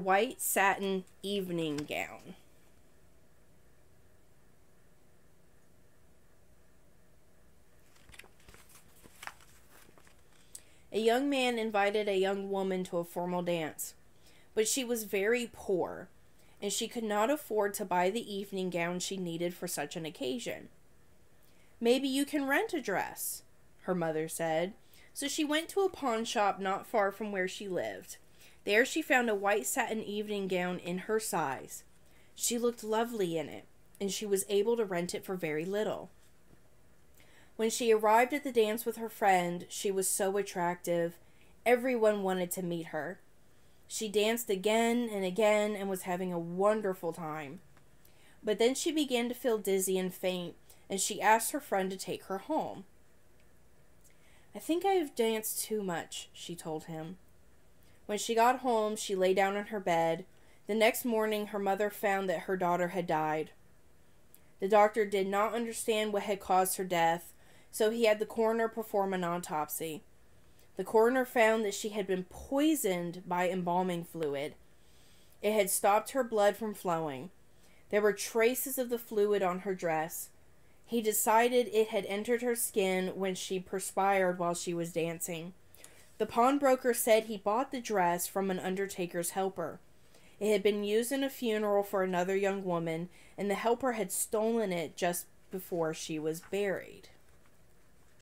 white satin evening gown. A young man invited a young woman to a formal dance, but she was very poor, and she could not afford to buy the evening gown she needed for such an occasion. "Maybe you can rent a dress," her mother said. So she went to a pawn shop not far from where she lived. There she found a white satin evening gown in her size. She looked lovely in it, and she was able to rent it for very little. When she arrived at the dance with her friend, she was so attractive. Everyone wanted to meet her. She danced again and again and was having a wonderful time. But then she began to feel dizzy and faint, and she asked her friend to take her home. "I think I have danced too much," she told him. When she got home, she lay down on her bed. The next morning, her mother found that her daughter had died. The doctor did not understand what had caused her death, so he had the coroner perform an autopsy. The coroner found that she had been poisoned by embalming fluid. It had stopped her blood from flowing. There were traces of the fluid on her dress. He decided it had entered her skin when she perspired while she was dancing. The pawnbroker said he bought the dress from an undertaker's helper. It had been used in a funeral for another young woman, and the helper had stolen it just before she was buried.